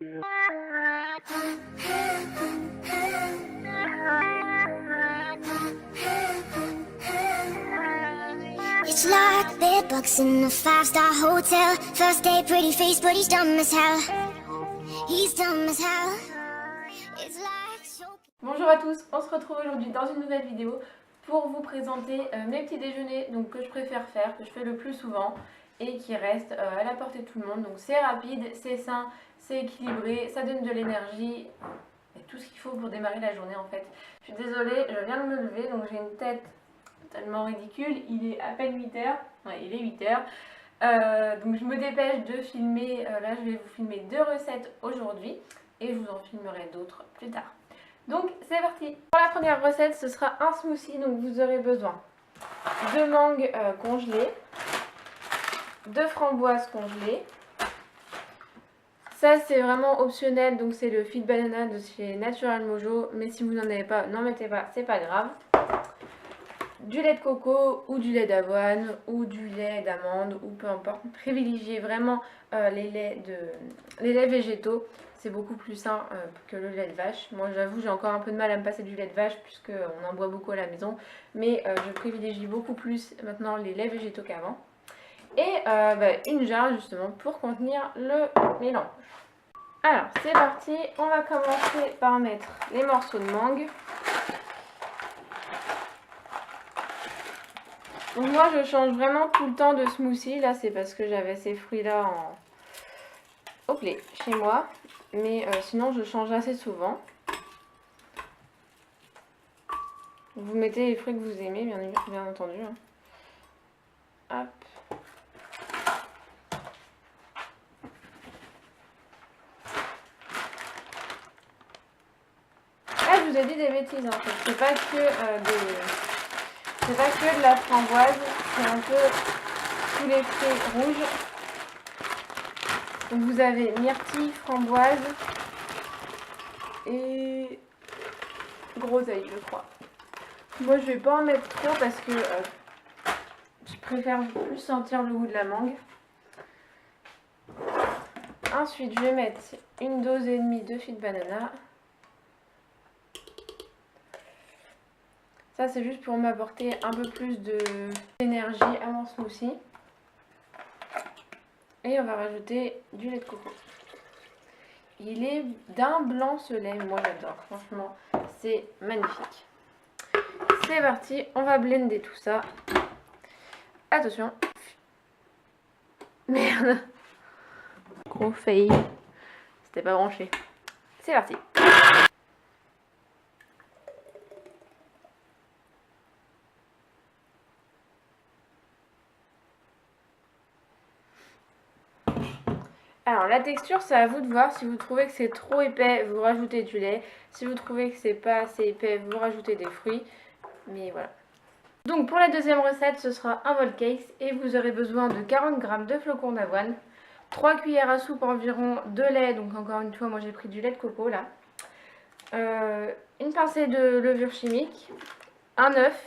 It's like bedbugs in a five-star hotel. First day, pretty face, but he's dumb as hell. He's dumb as hell. It's like so... Bonjour à tous, on se retrouve aujourd'hui dans une nouvelle vidéo pour vous présenter mes petits déjeuners donc, que je préfère faire, que je fais le plus souvent et qui restent à la portée de tout le monde. Donc c'est rapide, c'est sain, c'est équilibré, ça donne de l'énergie et tout ce qu'il faut pour démarrer la journée en fait. Je suis désolée, je viens de me lever donc j'ai une tête tellement ridicule, il est à peine 8h, ouais, il est 8h. Donc je me dépêche de filmer, là je vais vous filmer 2 recettes aujourd'hui et je vous en filmerai d'autres plus tard. Donc c'est parti. Pour la première recette, ce sera un smoothie, donc vous aurez besoin de mangue congelée, de framboises congelées. Ça c'est vraiment optionnel, donc c'est le Fit Banana de chez Natural Mojo, mais si vous n'en avez pas, n'en mettez pas, c'est pas grave. Du lait de coco ou du lait d'avoine ou du lait d'amande ou peu importe. Privilégiez vraiment les laits végétaux. C'est beaucoup plus sain que le lait de vache. Moi j'avoue j'ai encore un peu de mal à me passer du lait de vache puisqu'on en boit beaucoup à la maison. Mais je privilégie beaucoup plus maintenant les laits végétaux qu'avant. Et une jarre justement pour contenir le mélange. Alors c'est parti, on va commencer par mettre les morceaux de mangue. Donc moi je change vraiment tout le temps de smoothie, là c'est parce que j'avais ces fruits là au blé chez moi, mais sinon je change assez souvent. Vous mettez les fruits que vous aimez bien entendu. Hop. Ah je vous ai dit des bêtises en fait, c'est pas que c'est pas que de la framboise, c'est un peu tous les fruits rouges. Donc vous avez myrtille, framboise et groseille je crois. Moi je vais pas en mettre trop parce que je préfère plus sentir le goût de la mangue. Ensuite je vais mettre une dose et demie de Fit Banana. Ça c'est juste pour m'apporter un peu plus d'énergie à mon smoothie. Et on va rajouter du lait de coco. Il est d'un blanc ce lait, moi j'adore, franchement, c'est magnifique. C'est parti, on va blender tout ça. Attention. Merde. Gros fail. C'était pas branché. C'est parti. Alors la texture c'est à vous de voir, si vous trouvez que c'est trop épais vous rajoutez du lait, si vous trouvez que c'est pas assez épais vous rajoutez des fruits, mais voilà. Donc pour la deuxième recette ce sera un vol cakes et vous aurez besoin de 40 g de flocons d'avoine, 3 cuillères à soupe environ de lait, donc encore une fois moi j'ai pris du lait de coco là, une pincée de levure chimique, un œuf.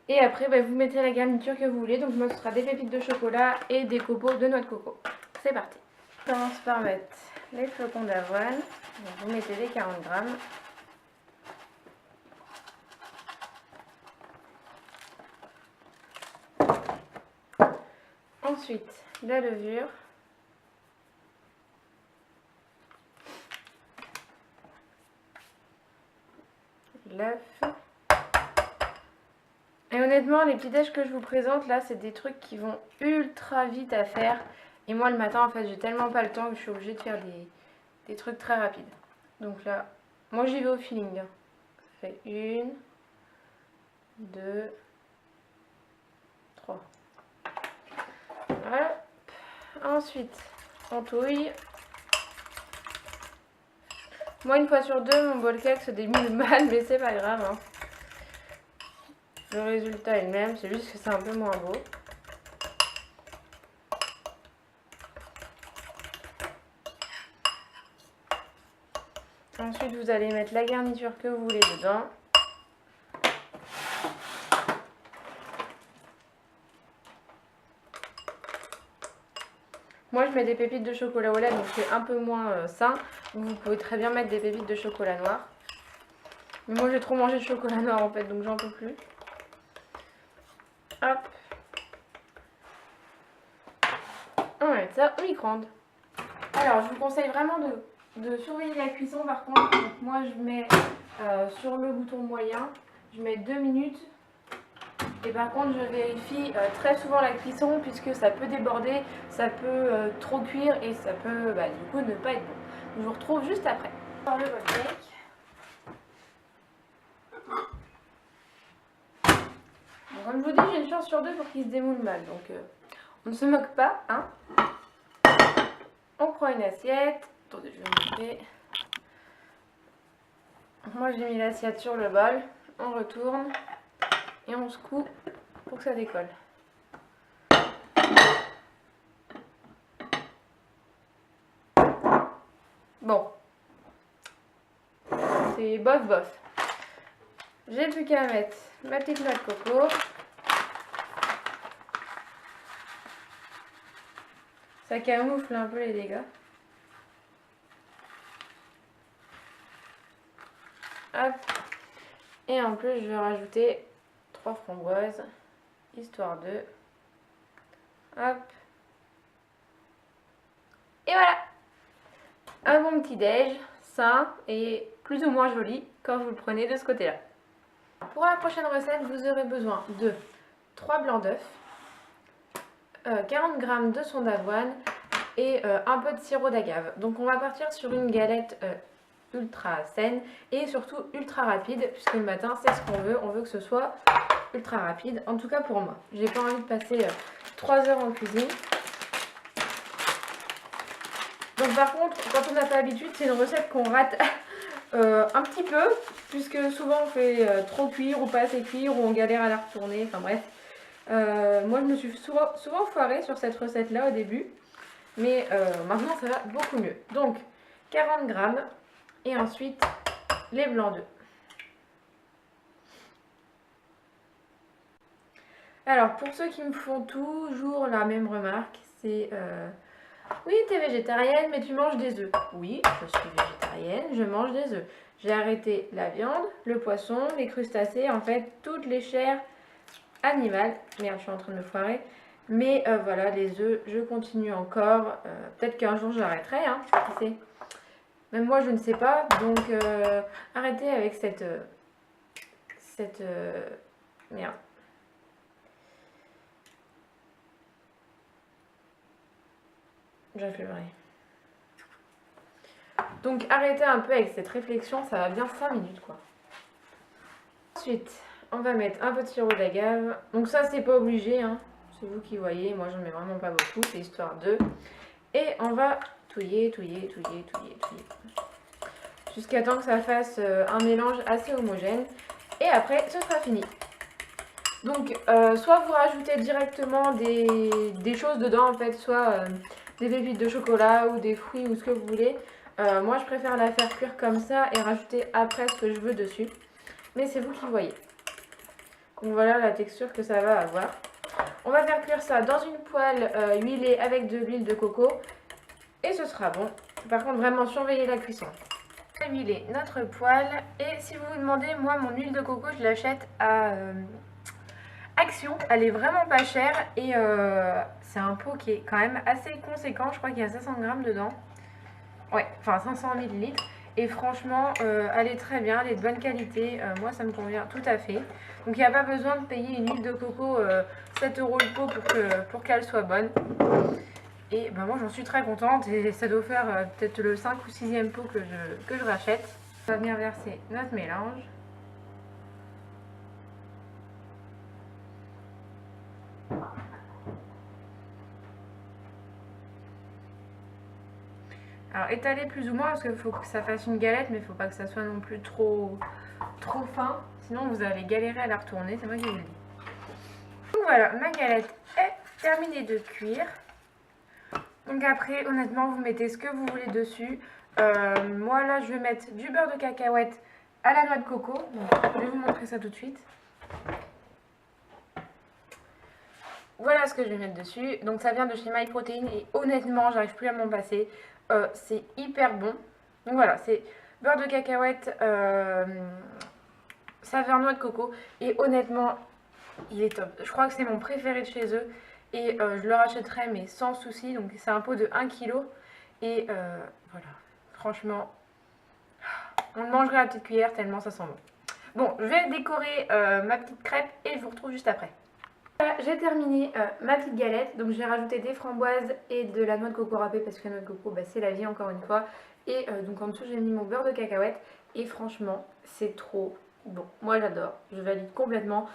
Et après vous mettez la garniture que vous voulez, donc moi ce sera des pépites de chocolat et des copeaux de noix de coco. C'est parti. On commence par mettre les flocons d'avoine. Vous mettez les 40 g. Ensuite, la levure. L'œuf. Et honnêtement, les petits déj que je vous présente là, c'est des trucs qui vont ultra vite à faire. Et moi le matin en fait j'ai tellement pas le temps que je suis obligée de faire des trucs très rapides. Donc là, moi j'y vais au feeling. Ça fait 1, 2, 3. Voilà. Ensuite, on touille. Moi une fois sur deux, mon bol cake se démule mal, mais c'est pas grave. Hein. Le résultat est le même, c'est juste que c'est un peu moins beau. Ensuite, vous allez mettre la garniture que vous voulez dedans. Moi, je mets des pépites de chocolat au lait, donc c'est un peu moins sain. Vous pouvez très bien mettre des pépites de chocolat noir. Mais moi j'ai trop mangé de chocolat noir en fait, donc j'en peux plus. Hop. On va mettre ça au micro-ondes. Alors je vous conseille vraiment de surveiller la cuisson par contre. Donc, moi je mets sur le bouton moyen, je mets 2 minutes. Et par contre je vérifie très souvent la cuisson puisque ça peut déborder, ça peut trop cuire et ça peut du coup ne pas être bon. Je vous retrouve juste après. Dans le bol cake. Bon, comme je vous dis, j'ai une chance sur 2 pour qu'il se démoule mal, donc on ne se moque pas, hein. On prend une assiette. Attendez, je vais me montrer. Moi j'ai mis l'assiette sur le bol, on retourne et on secoue pour que ça décolle. Bon, c'est bof bof. J'ai plus qu'à mettre ma petite noix de coco. Ça camoufle un peu les dégâts. Hop. Et en plus, je vais rajouter 3 framboises, histoire de... Hop. Et voilà. Un bon petit déj, sain et plus ou moins joli quand vous le prenez de ce côté-là. Pour la prochaine recette, vous aurez besoin de 3 blancs d'œufs, 40 g de son d'avoine et un peu de sirop d'agave. Donc on va partir sur une galette ultra saine et surtout ultra rapide, puisque le matin c'est ce qu'on veut que ce soit ultra rapide, en tout cas pour moi. J'ai pas envie de passer 3 heures en cuisine. Donc par contre, quand on n'a pas l'habitude, c'est une recette qu'on rate un petit peu, puisque souvent on fait trop cuire ou pas assez cuire, ou on galère à la retourner, enfin bref. Moi je me suis souvent foirée sur cette recette là au début, mais maintenant ça va beaucoup mieux. Donc 40 g et ensuite les blancs d'œufs. Alors pour ceux qui me font toujours la même remarque, c'est oui, t'es végétarienne, mais tu manges des œufs. Oui, je suis végétarienne, je mange des œufs. J'ai arrêté la viande, le poisson, les crustacés, en fait, toutes les chairs animales. Merde, je suis en train de me foirer. Mais voilà, les œufs, je continue encore. Peut-être qu'un jour, j'arrêterai, hein, qui sait. Même moi, je ne sais pas. Donc, arrêtez avec cette merde. J'arrive plus à parler. Donc arrêtez un peu avec cette réflexion, ça va bien 5 minutes quoi. Ensuite, on va mettre un peu de sirop d'agave. Donc ça c'est pas obligé, hein. C'est vous qui voyez, moi j'en mets vraiment pas beaucoup, c'est histoire de. Et on va touiller. Jusqu'à temps que ça fasse un mélange assez homogène. Et après, ce sera fini. Donc, soit vous rajoutez directement des choses dedans, en fait, soit des pépites de chocolat ou des fruits ou ce que vous voulez. Moi, je préfère la faire cuire comme ça et rajouter après ce que je veux dessus. Mais c'est vous qui voyez. Donc voilà la texture que ça va avoir. On va faire cuire ça dans une poêle huilée avec de l'huile de coco. Et ce sera bon. Par contre, vraiment surveillez la cuisson. On va huiler notre poêle. Et si vous vous demandez, moi, mon huile de coco, je l'achète à Action. Elle est vraiment pas chère. Et c'est un pot qui est quand même assez conséquent. Je crois qu'il y a 500 g dedans. Ouais, enfin 500 ml. Et franchement, elle est très bien, elle est de bonne qualité. Moi, ça me convient tout à fait. Donc, il n'y a pas besoin de payer une huile de coco 7 € le pot pour qu'elle soit bonne. Et ben, moi, j'en suis très contente. Et ça doit faire peut-être le 5 ou 6e pot que je rachète. On va venir verser notre mélange. Alors étaler plus ou moins parce qu'il faut que ça fasse une galette, mais il ne faut pas que ça soit non plus trop fin. Sinon vous allez galérer à la retourner, c'est moi qui vous le dis. Donc voilà, ma galette est terminée de cuire. Donc après, honnêtement, vous mettez ce que vous voulez dessus. Moi là, je vais mettre du beurre de cacahuète à la noix de coco. Donc, je vais vous montrer ça tout de suite. voilà ce que je vais mettre dessus. Donc ça vient de chez MyProtein et honnêtement, j'arrive plus à m'en passer. C'est hyper bon. Donc voilà, c'est beurre de cacahuète, saveur noix de coco. Et honnêtement, il est top. Je crois que c'est mon préféré de chez eux. Et je le rachèterai mais sans souci. Donc c'est un pot de 1 kg. Et voilà, franchement, on le mangerait à la petite cuillère tellement ça sent bon. Bon, je vais décorer ma petite crêpe et je vous retrouve juste après. Voilà, j'ai terminé ma petite galette. Donc j'ai rajouté des framboises et de la noix de coco râpée parce que la noix de coco, bah, c'est la vie encore une fois. Et donc en dessous j'ai mis mon beurre de cacahuète. Et franchement, c'est trop bon. Moi j'adore, je valide complètement.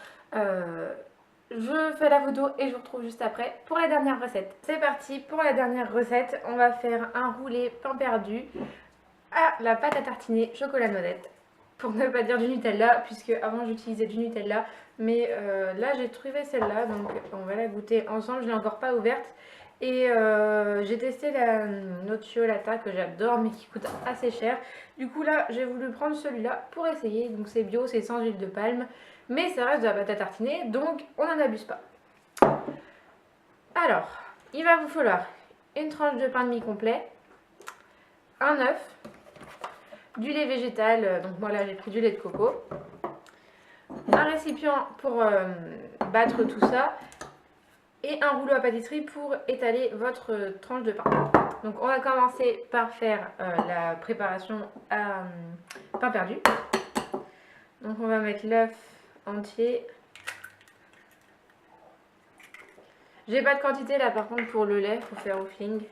Je fais la photo et je vous retrouve juste après pour la dernière recette. C'est parti pour la dernière recette. On va faire un roulé pain perdu à la pâte à tartiner chocolat noisette. Pour ne pas dire du Nutella, puisque avant j'utilisais du Nutella. Mais là j'ai trouvé celle-là, donc on va la goûter ensemble. Je ne l'ai encore pas ouverte. Et j'ai testé la nocciolata que j'adore mais qui coûte assez cher. Du coup là j'ai voulu prendre celui-là pour essayer. Donc c'est bio, c'est sans huile de palme. Mais ça reste de la pâte à tartiner, donc on n'en abuse pas. Alors, il va vous falloir une tranche de pain demi-complet, un œuf, du lait végétal, donc moi là j'ai pris du lait de coco, un récipient pour battre tout ça, et un rouleau à pâtisserie pour étaler votre tranche de pain. Donc on va commencer par faire la préparation à pain perdu. Donc on va mettre l'œuf entier. J'ai pas de quantité là par contre pour le lait, faut faire au feeling.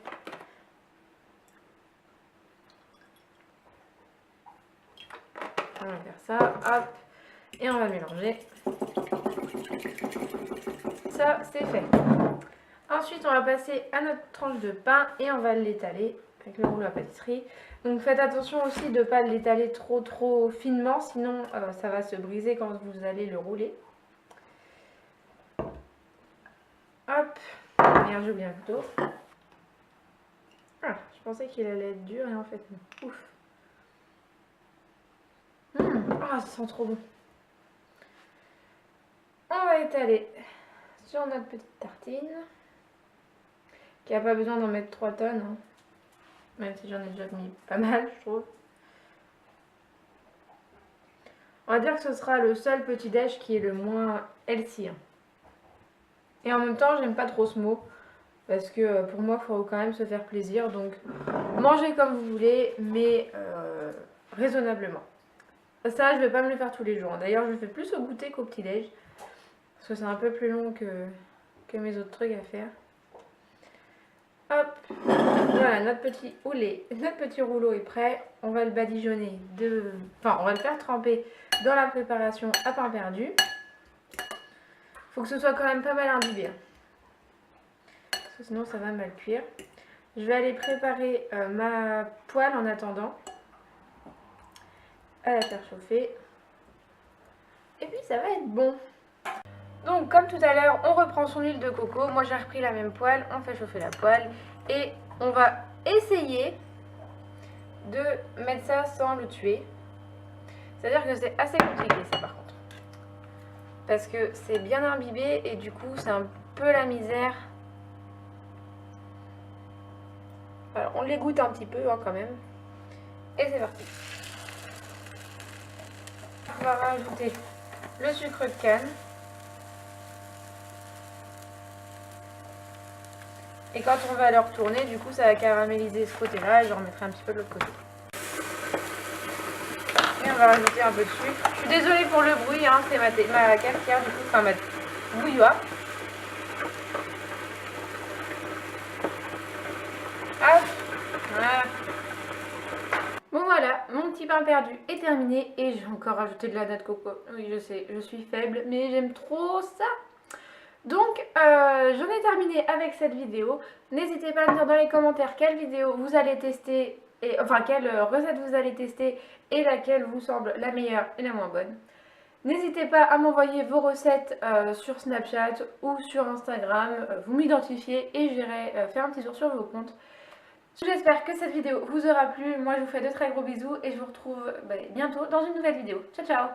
On va faire ça, hop, et on va mélanger. Ça c'est fait. Ensuite on va passer à notre tranche de pain et on va l'étaler avec le rouleau à pâtisserie. Donc faites attention aussi de ne pas l'étaler trop finement, sinon ça va se briser quand vous allez le rouler. Hop, merde j'ai oublié un couteau. Ah, je pensais qu'il allait être dur et en fait non. Ouf. Ah, ça sent trop bon. On va étaler sur notre petite tartine, qui n'a pas besoin d'en mettre 3 tonnes. Hein. Même si j'en ai déjà mis pas mal, je trouve. On va dire que ce sera le seul petit déj qui est le moins healthy. Et en même temps, j'aime pas trop ce mot. Parce que pour moi, il faut quand même se faire plaisir. Donc, mangez comme vous voulez, mais raisonnablement. Ça, je vais pas me le faire tous les jours. D'ailleurs, je le fais plus au goûter qu'au petit déj. Parce que c'est un peu plus long que mes autres trucs à faire. Hop, voilà, notre petit rouleau est prêt. On va le badigeonner, on va le faire tremper dans la préparation à pain perdu. Faut que ce soit quand même pas mal imbibé. Hein. Parce que sinon ça va mal cuire. Je vais aller préparer ma poêle en attendant. À la faire chauffer. Et puis ça va être bon. Donc comme tout à l'heure, on reprend son huile de coco. Moi j'ai repris la même poêle, on fait chauffer la poêle. Et on va essayer de mettre ça sans le tuer. C'est-à-dire que c'est assez compliqué ça par contre. Parce que c'est bien imbibé et du coup c'est un peu la misère. Alors on l'égoutte un petit peu hein, quand même. Et c'est parti. On va rajouter le sucre de canne. Et quand on va le retourner, du coup ça va caraméliser ce côté-là et je remettrai un petit peu de l'autre côté. Et on va rajouter un peu de sucre. Je suis désolée pour le bruit, hein, c'est ma cafetière du coup, enfin ma bouilloire. Hop, voilà. Bon voilà, mon petit pain perdu est terminé et j'ai encore rajouté de la noix de coco. Oui je sais, je suis faible mais j'aime trop ça. Donc j'en ai terminé avec cette vidéo. N'hésitez pas à me dire dans les commentaires quelle vidéo vous allez tester, enfin quelle recette vous allez tester et laquelle vous semble la meilleure et la moins bonne. N'hésitez pas à m'envoyer vos recettes sur Snapchat ou sur Instagram. Vous m'identifiez et j'irai faire un petit tour sur vos comptes. J'espère que cette vidéo vous aura plu. Moi je vous fais de très gros bisous et je vous retrouve bientôt dans une nouvelle vidéo. Ciao ciao!